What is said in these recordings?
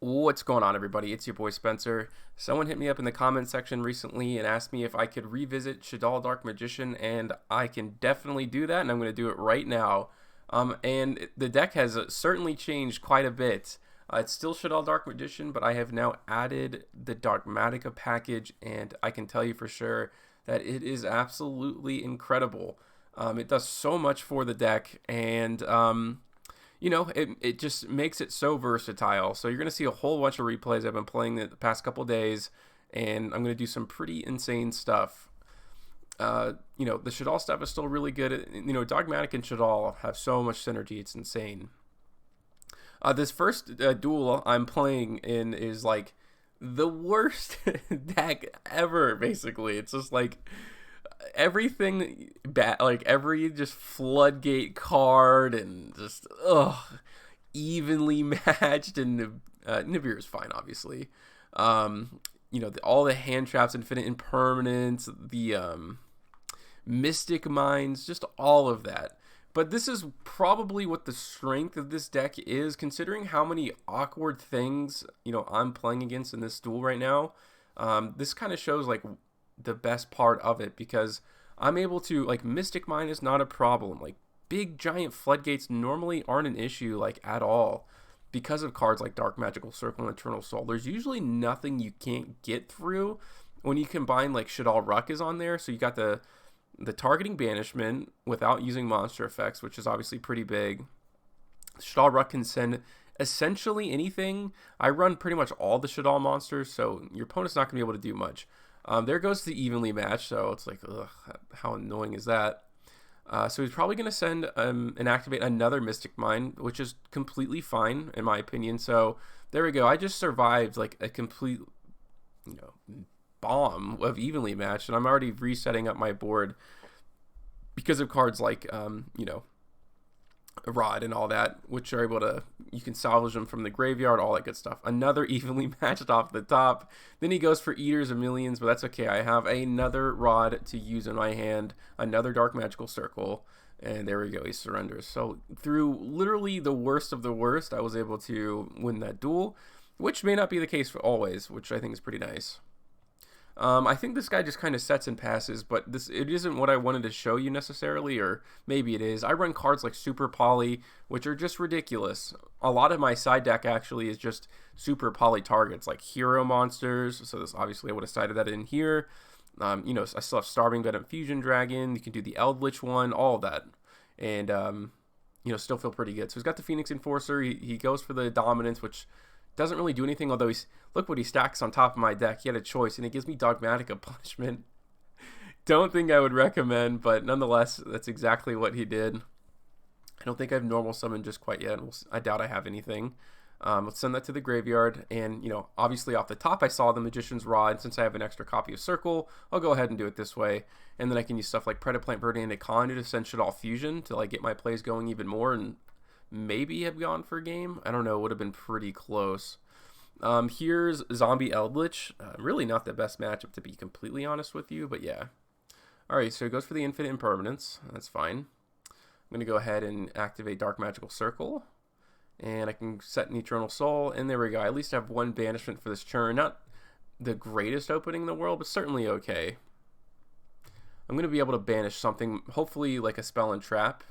What's going on, everybody? It's your boy Spencer. Someone hit me up in the comment section recently and asked me if I could revisit Shaddoll Dark Magician, and I can definitely do that, and I'm going to do it right now. And the deck has certainly changed quite a bit. It's still Shaddoll Dark Magician, but I have now added the Dogmatika package, and I can tell you for sure that it is absolutely incredible. It does so much for the deck, and it just makes it so versatile. So you're going to see a whole bunch of replays. I've been playing it the past couple days, and I'm going to do some pretty insane stuff. The Shaddoll stuff is still really good. Dogmatika and Shaddoll have so much synergy. It's insane. This first duel I'm playing in is like the worst deck ever, basically. It's just like everything bad, like every just floodgate card and just evenly matched. And Nibiru is fine, obviously. All the hand traps, infinite impermanence, the mystic mines, just all of that. But this is probably what the strength of this deck is, considering how many awkward things I'm playing against in this duel right now. This kind of shows like the best part of it, because I'm able to, like, Mystic Mine is not a problem. Like, big giant floodgates normally aren't an issue, like, at all, because of cards like Dark Magical Circle and Eternal Soul. There's usually nothing you can't get through when you combine, like, Shaddoll Ruck is on there. So you got the targeting banishment without using monster effects, which is obviously pretty big. Shaddoll Ruck can send essentially anything. I run pretty much all the Shaddoll monsters, so your opponent's not going to be able to do much. There goes the evenly match, so it's like, ugh, how annoying is that? So he's probably going to send and activate another Mystic Mine, which is completely fine, in my opinion. So there we go. I just survived like a complete, bomb of evenly matched, and I'm already resetting up my board because of cards like, a Rod and all that, which are able to, you can salvage them from the graveyard, all that good stuff. Another evenly matched off the top. Then he goes for Eaters of Millions, but that's okay. I have another Rod to use in my hand, another Dark Magical Circle, and there we go, he surrenders. So through literally the worst of the worst, I was able to win that duel, which may not be the case for always, which I think is pretty nice. I think this guy just kind of sets and passes, but it isn't what I wanted to show you necessarily, or maybe it is. I run cards like Super Poly, which are just ridiculous. A lot of my side deck actually is just Super Poly targets, like hero monsters. So this, obviously I would have sided that in here. I still have Starving Venom Fusion Dragon. You can do the Eldlich one, all of that. And, still feel pretty good. So he's got the Phoenix Enforcer. He goes for the Dominance, which doesn't really do anything, although look what he stacks on top of my deck. He had a choice, and it gives me Dogmatika Punishment. Don't think I would recommend, but nonetheless, that's exactly what he did. I don't think I have normal summon just quite yet. I doubt I have anything. Let's send that to the graveyard, and obviously off the top I saw the Magician's Rod. Since I have an extra copy of Circle, I'll go ahead and do it this way, and then I can use stuff like Predaplant, Verdant, Conduit to send Shaddoll Fusion to like get my plays going even more, and maybe have gone for a game. I don't know. It would have been pretty close. Here's Zombie Eldlich. Really not the best matchup, to be completely honest with you, but yeah. Alright, so it goes for the Infinite Impermanence. That's fine. I'm going to go ahead and activate Dark Magical Circle. And I can set an Eternal Soul. And there we go. I at least have one banishment for this turn. Not the greatest opening in the world, but certainly okay. I'm going to be able to banish something, hopefully like a spell and trap.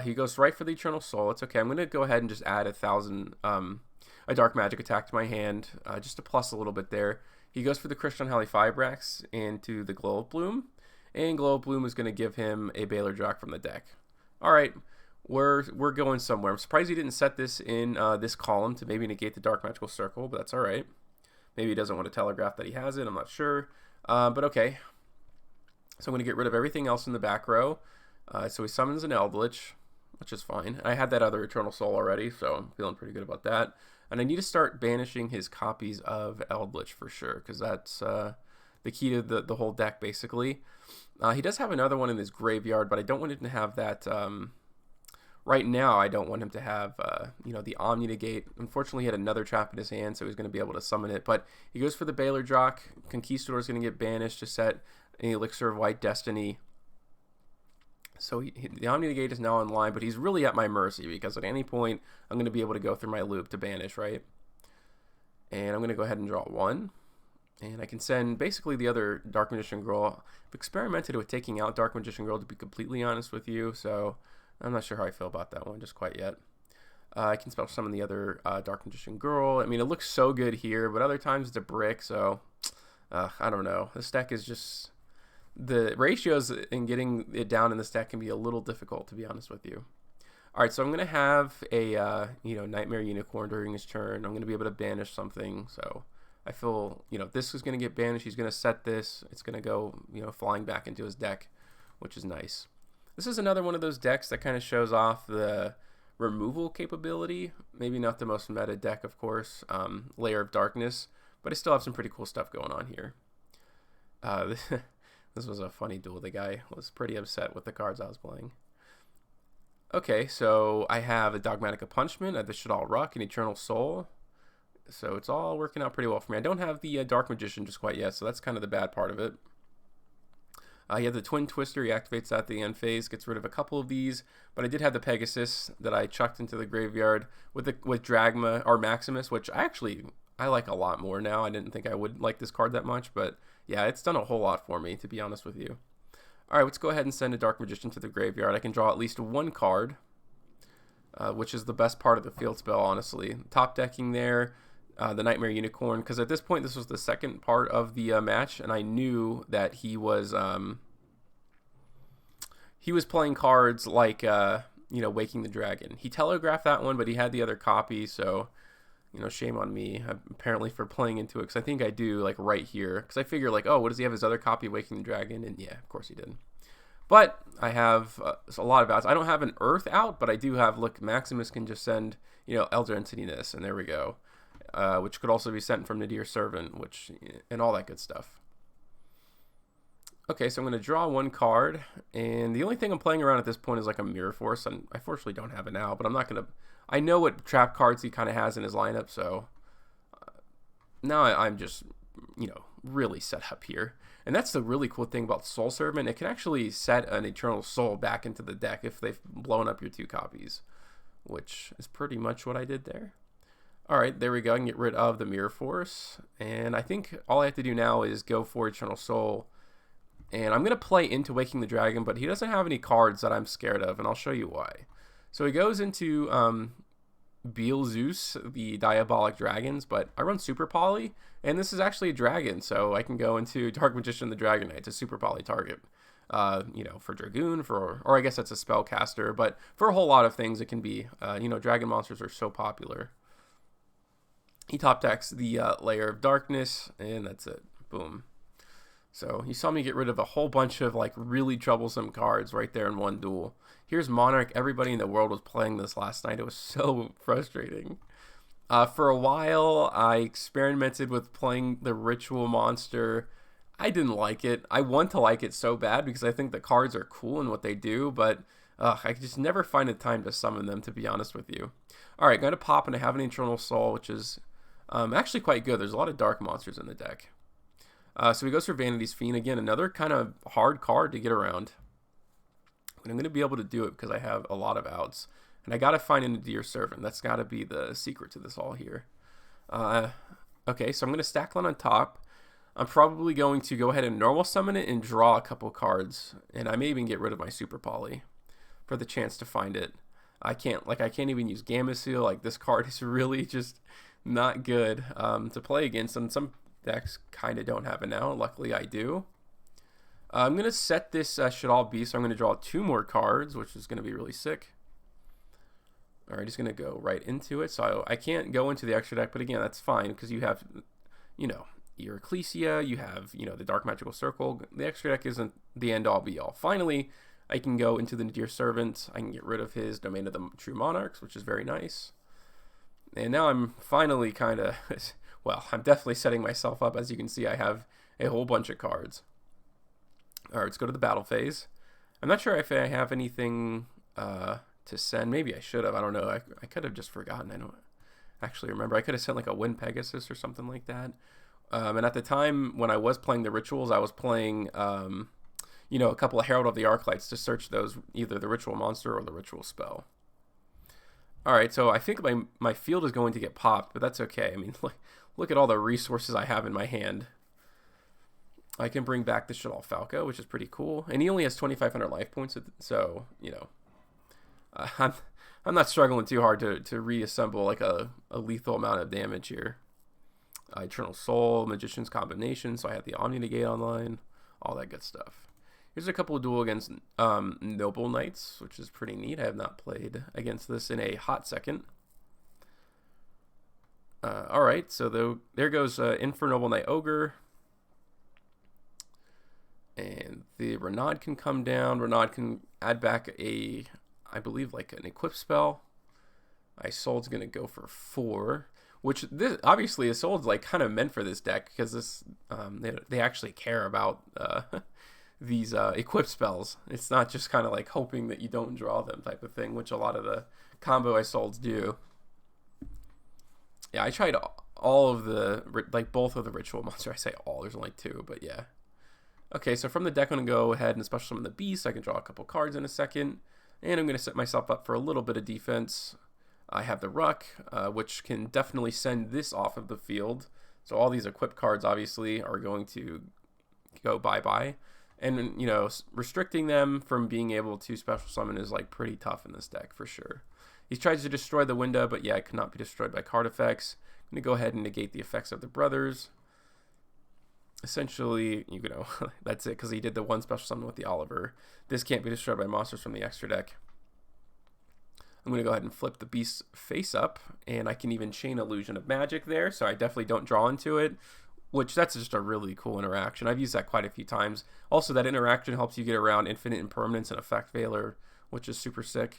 He goes right for the Eternal Soul. It's okay. I'm going to go ahead and just add a Dark Magic attack to my hand, just to plus a little bit there. He goes for the Christian Fibrax into the Glow of Bloom, and Glow of Bloom is going to give him a Baylor Drac from the deck. All right, we're going somewhere. I'm surprised he didn't set this in this column to maybe negate the Dark Magical Circle, but that's all right. Maybe he doesn't want to telegraph that he has it. I'm not sure, but okay. So I'm going to get rid of everything else in the back row. So he summons an Eldlich, which is fine. I had that other Eternal Soul already, so I'm feeling pretty good about that. And I need to start banishing his copies of Eldlich for sure, because that's the key to the whole deck, basically. He does have another one in his graveyard, but I don't want him to have that. Right now, I don't want him to have, the Omni Negate. Unfortunately, he had another trap in his hand, so he's going to be able to summon it. But he goes for the Baylor Drac. Conquistador is going to get banished to set an Elixir of White Destiny. So the Omni Negate is now online, but he's really at my mercy because at any point I'm going to be able to go through my loop to banish, right? And I'm going to go ahead and draw 1. And I can send basically the other Dark Magician Girl. I've experimented with taking out Dark Magician Girl, to be completely honest with you, so I'm not sure how I feel about that one just quite yet. I can spell summon the other Dark Magician Girl. I mean, it looks so good here, but other times it's a brick, so I don't know. This deck is just... The ratios in getting it down in this deck can be a little difficult, to be honest with you. Alright, so I'm going to have a Nightmare Unicorn during his turn. I'm going to be able to banish something, so... I feel, this is going to get banished. He's going to set this. It's going to go, flying back into his deck, which is nice. This is another one of those decks that kind of shows off the removal capability. Maybe not the most meta deck, of course, Layer of Darkness, but I still have some pretty cool stuff going on here. This was a funny duel. The guy was pretty upset with the cards I was playing. Okay, so I have a Dogmatika Punishment, I have the Shaddoll Ruck, an Eternal Soul. So it's all working out pretty well for me. I don't have the Dark Magician just quite yet, so that's kind of the bad part of it. You have the Twin Twister. He activates at the end phase, gets rid of a couple of these. But I did have the Pegasus that I chucked into the graveyard with Dragma or Maximus, which I like a lot more now. I didn't think I would like this card that much, but yeah, it's done a whole lot for me, to be honest with you. All right, let's go ahead and send a Dark Magician to the graveyard. I can draw at least one card, which is the best part of the field spell, honestly. Top decking there. The Nightmare Unicorn, because at this point this was the second part of the match, and I knew that he was playing cards like Waking the Dragon. He telegraphed that one, but he had the other copy, so shame on me apparently for playing into it, because I think I do like right here, because I figure like, oh, what does he have his other copy, Waking the Dragon? And yeah, of course he did. But I have a lot of outs. I don't have an Earth out, but I do have, look, Maximus can just send Elder Entitiness, and there we go. Which could also be sent from Nadir Servant, and all that good stuff. Okay, so I'm going to draw one card, and the only thing I'm playing around at this point is like a Mirror Force, and I fortunately don't have it now, but I'm not going to... I know what trap cards he kind of has in his lineup, so now I'm just, really set up here. And that's the really cool thing about Soul Servant. It can actually set an Eternal Soul back into the deck if they've blown up your 2 copies, which is pretty much what I did there. Alright, there we go. I can get rid of the Mirror Force. And I think all I have to do now is go for Eternal Soul. And I'm going to play into Waking the Dragon, but he doesn't have any cards that I'm scared of, and I'll show you why. So he goes into Beelzeus, the Diabolic Dragons, but I run Super Poly, and this is actually a dragon, so I can go into Dark Magician the Dragon Knight, it's a Super Poly target. For Dragoon, or I guess that's a spellcaster, but for a whole lot of things it can be. Dragon monsters are so popular. He top decks the Layer of Darkness, and that's it. Boom. So you saw me get rid of a whole bunch of like really troublesome cards right there in one duel. Here's Monarch. Everybody in the world was playing this last night. It was so frustrating. For a while, I experimented with playing the Ritual Monster. I didn't like it. I want to like it so bad because I think the cards are cool in what they do, but I just never find the time to summon them, to be honest with you. Alright, going to pop, and I have an Eternal Soul, which is actually quite good. There's a lot of dark monsters in the deck. So he goes for Vanity's Fiend. Again, another kind of hard card to get around. And I'm going to be able to do it because I have a lot of outs. And I got to find a Nadir Servant. That's got to be the secret to this all here. Okay, so I'm going to stack one on top. I'm probably going to go ahead and normal summon it and draw a couple cards. And I may even get rid of my Super Poly for the chance to find it. I can't even use Gamma Seal. Like, this card is really just not good to play against, and some decks kind of don't have it now. Luckily I do. I'm going to set this Shaddoll Beast, so I'm going to draw 2 more cards, which is going to be really sick. Alright, he's going to go right into it, so I can't go into the extra deck, but again, that's fine, because you have, your Ecclesia, you have, the Dark Magical Circle. The extra deck isn't the end-all be-all. Finally, I can go into the Nadir Servant. I can get rid of his Domain of the True Monarchs, which is very nice. And now I'm finally kind of, well, I'm definitely setting myself up. As you can see, I have a whole bunch of cards. All right, let's go to the battle phase. I'm not sure if I have anything to send. Maybe I should have. I don't know. I could have just forgotten. I don't actually remember. I could have sent like a Wind Pegasus or something like that. And at the time when I was playing the rituals, I was playing, a couple of Herald of the Arclights to search those, either the Ritual Monster or the Ritual Spell. All right, so I think my field is going to get popped, but that's okay. I mean, look at all the resources I have in my hand. I can bring back the Shaddoll Falco, which is pretty cool, and he only has 2,500 life points, so you know, I'm not struggling too hard to reassemble like a lethal amount of damage here. Eternal Soul, Magician's Combination, so I had the Omni Negate online, all that good stuff. Here's a couple of duel against Noble Knights, which is pretty neat. I have not played against this in a hot second. Alright, so there goes in for Noble Knight Ogre. And the Renaud can come down. Renaud can add back I believe like an equip spell. Isold's going to go for 4. Which this obviously Isold's like kind of meant for this deck because this they actually care about these equip spells. It's not just kind of like hoping that you don't draw them type of thing, which a lot of the combo Isolds do. Yeah, I tried all of like both of the ritual monsters. I say all, there's only 2, but yeah. Okay, so from the deck I'm going to go ahead and special summon the beast. I can draw a couple cards in a second, and I'm going to set myself up for a little bit of defense. I have the Ruck, which can definitely send this off of the field. So all these equipped cards obviously are going to go bye-bye. And, you know, restricting them from being able to special summon is, like, pretty tough in this deck for sure. He tries to destroy the window, but yeah, it cannot be destroyed by card effects. I'm going to go ahead and negate the effects of the brothers. Essentially, you know, that's it, because he did the one special summon with the Oliver. This can't be destroyed by monsters from the extra deck. I'm going to go ahead and flip the beast face up, and I can even chain Illusion of Magic there, so I definitely don't draw into it, which that's just a really cool interaction. I've used that quite a few times. Also, that interaction helps you get around Infinite Impermanence and Effect Veiler, which is super sick.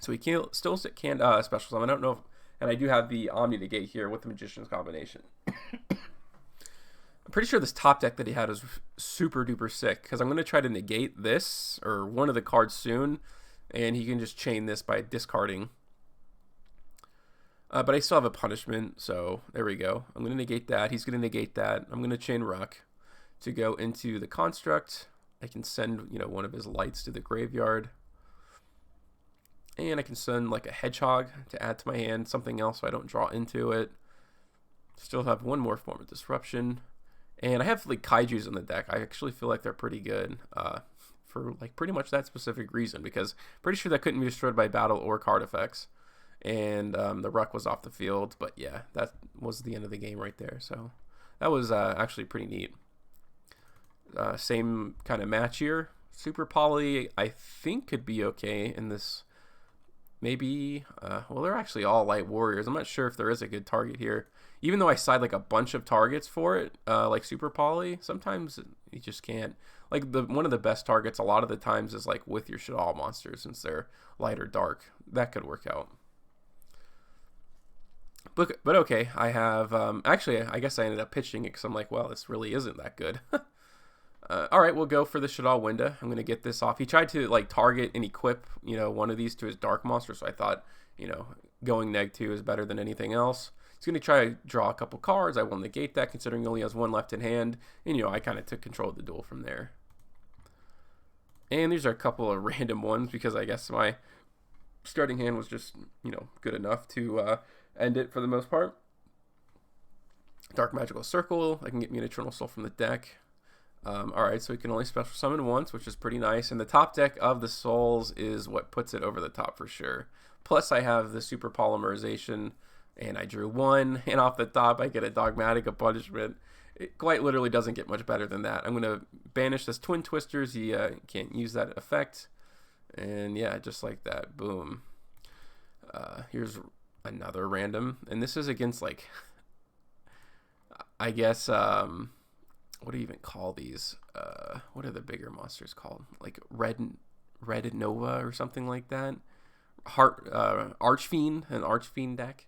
So he can still can special summon. I don't know if, and I do have the Omni Negate here with the Magician's Combination. I'm pretty sure this top deck that he had is super duper sick, because I'm going to try to negate this, or one of the cards soon, and he can just chain this by discarding. But I still have a punishment, so there we go. I'm going to negate that. He's going to negate that. I'm going to chain Ruck to go into the construct. I can send, you know, one of his lights to the graveyard. And I can send like a hedgehog to add to my hand, something else so I don't draw into it. Still have one more form of disruption. And I have like kaijus in the deck. I actually feel like they're pretty good for like pretty much that specific reason, because pretty sure that couldn't be destroyed by battle or card effects. And the Ruck was off the field, but yeah, that was the end of the game right there. So that was actually pretty neat. Same kind of match here. Super Poly, I think, could be okay in this. Maybe, well, they're actually all light warriors. I'm not sure if there is a good target here. Even though I side like a bunch of targets for it, like Super Poly, sometimes you just can't. Like one of the best targets a lot of the times is like with your Shaddoll monsters, since they're light or dark. That could work out. But okay, I have, actually, I guess I ended up pitching it because I'm like, well, this really isn't that good. All right, we'll go for the Shaddoll window. I'm going to get this off. He tried to like target and equip, you know, one of these to his dark monster, so I thought, you know, going -2 is better than anything else. He's going to try to draw a couple cards. I will negate that, considering he only has one left in hand. And, you know, I kind of took control of the duel from there. And these are a couple of random ones, because I guess my starting hand was just, you know, good enough to end it for the most part. Dark Magical Circle. I can get me an Eternal Soul from the deck. Alright, so we can only special summon once, which is pretty nice. And the top deck of the Souls is what puts it over the top for sure. Plus, I have the Super Polymerization, and I drew 1. And off the top, I get a Dogmatika Punishment. It quite literally doesn't get much better than that. I'm going to banish this Twin Twisters. He can't use that effect. And yeah, just like that. Boom. Here's another random. And this is against, like, I guess, what do you even call these? What are the bigger monsters called? Like Red Nova or something like that. Archfiend, an Archfiend deck.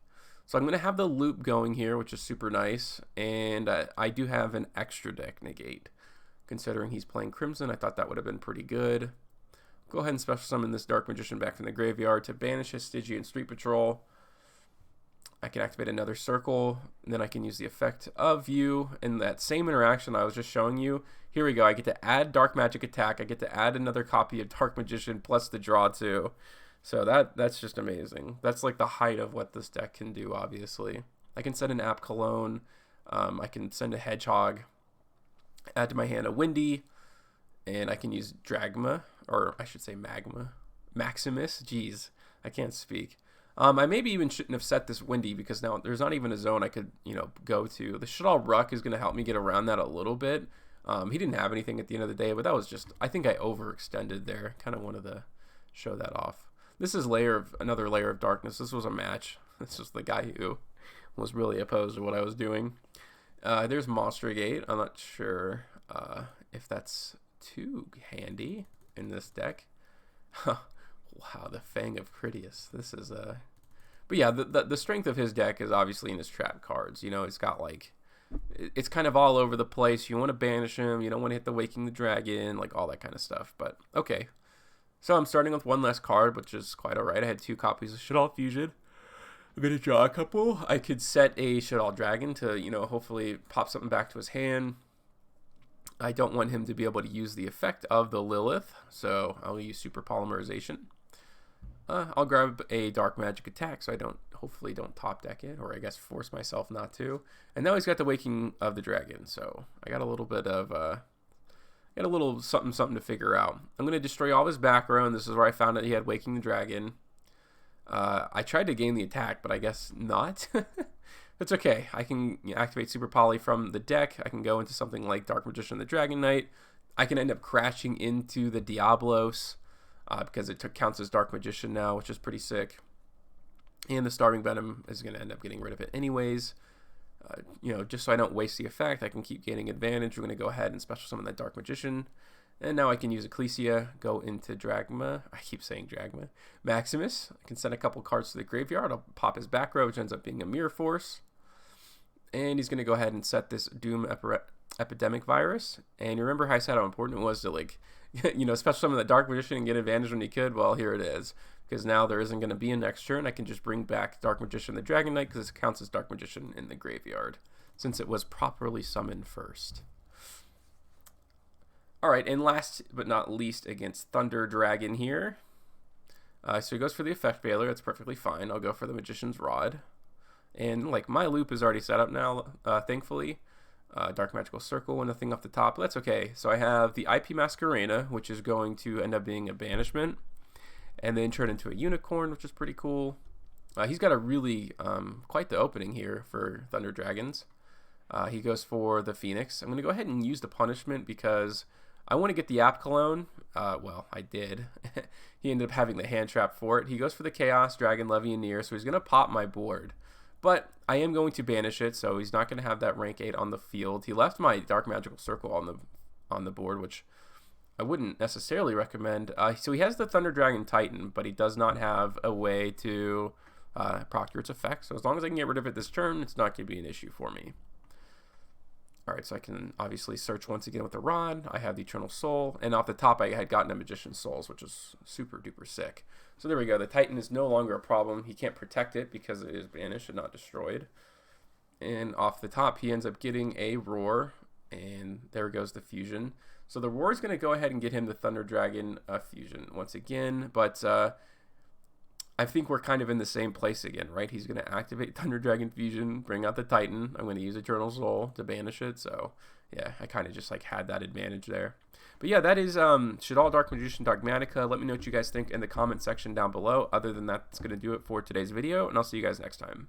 So I'm going to have the loop going here, which is super nice. And I do have an extra deck negate. Considering he's playing Crimson, I thought that would have been pretty good. Go ahead and special summon this Dark Magician back from the graveyard to banish his Stygian Street Patrol. I can activate another circle, and then I can use the effect of you. And that same interaction I was just showing you, here we go. I get to add Dark Magic Attack. I get to add another copy of Dark Magician plus the draw 2. So that's just amazing. That's like the height of what this deck can do, obviously. I can send an App Cologne. I can send a Hedgehog. Add to my hand a Windy. And I can use Dragma, or I should say Magma. Maximus? Jeez, I can't speak. I maybe even shouldn't have set this Windy because now there's not even a zone I could, go to. The Shaddoll Ruck is going to help me get around that a little bit. He didn't have anything at the end of the day, but that was just, I think I overextended there. Kind of wanted to show that off. This is another layer of darkness. This was a match. This was the guy who was really opposed to what I was doing. There's Monster Gate. I'm not sure if that's too handy in this deck. Wow, the Fang of Critias. This is but yeah, the strength of his deck is obviously in his trap cards. It's got like, it's kind of all over the place. You want to banish him, you don't want to hit the Waking the Dragon, like all that kind of stuff. But okay, so I'm starting with one less card, which is quite alright. I had 2 copies of Shaddoll Fusion. I'm gonna draw a couple. I could set a Shaddoll Dragon to, hopefully pop something back to his hand. I don't want him to be able to use the effect of the Lilith, so I'll use Super Polymerization. I'll grab a Dark Magic attack so I hopefully don't top deck it, or I guess force myself not to. And now he's got the Waking of the Dragon, so I got a little bit of, got a little something to figure out. I'm going to destroy all his backrow, and this is where I found out he had Waking the Dragon. I tried to gain the attack, but I guess not. That's okay. I can activate Super Poly from the deck. I can go into something like Dark Magician the Dragon Knight. I can end up crashing into the Diablos because it counts as Dark Magician now, which is pretty sick. And the Starving Venom is going to end up getting rid of it anyways. Just so I don't waste the effect, I can keep gaining advantage. We're going to go ahead and special summon that Dark Magician. And now I can use Ecclesia, go into Dragma. I keep saying Dragma. Maximus. I can send a couple cards to the graveyard. I'll pop his back row, which ends up being a Mirror Force. And he's going to go ahead and set this Doom Epidemic Virus. And you remember how I said how important it was to, like, special summon the Dark Magician and get advantage when you could? Well, here it is. Because now there isn't going to be a next turn. I can just bring back Dark Magician the Dragon Knight because it counts as Dark Magician in the graveyard, since it was properly summoned first. Alright, and last but not least against Thunder Dragon here. So he goes for the Effect Veiler. That's perfectly fine. I'll go for the Magician's Rod. And, like, my loop is already set up now, thankfully. Dark Magical Circle and nothing off the top. But that's okay. So I have the IP Masquerena, which is going to end up being a banishment. And then turn into a Unicorn, which is pretty cool. He's got a really, quite the opening here for Thunder Dragons. He goes for the Phoenix. I'm going to go ahead and use the Punishment because I want to get the App Cologne. Well, I did. He ended up having the hand trap for it. He goes for the Chaos Dragon Levianeer, so he's going to pop my board. But I am going to banish it, so he's not going to have that rank 8 on the field. He left my Dark Magical Circle on the board, which I wouldn't necessarily recommend. So he has the Thunder Dragon Titan, but he does not have a way to proctor its effect. So as long as I can get rid of it this turn, it's not going to be an issue for me. Alright, so I can obviously search once again with the Rod. I have the Eternal Soul, and off the top I had gotten a Magician's Souls, which is super duper sick. So there we go. The Titan is no longer a problem. He can't protect it because it is banished and not destroyed. And off the top he ends up getting a Roar, and there goes the Fusion. So the Roar is going to go ahead and get him the Thunder Dragon Fusion once again, but I think we're kind of in the same place again, right? He's going to activate Thunder Dragon Fusion, bring out the Titan. I'm going to use Eternal Soul to banish it. So, yeah, I kind of just like had that advantage there. But yeah, that is Shaddoll Dark Magician Dogmatika. Let me know what you guys think in the comment section down below. Other than that, that's going to do it for today's video, and I'll see you guys next time.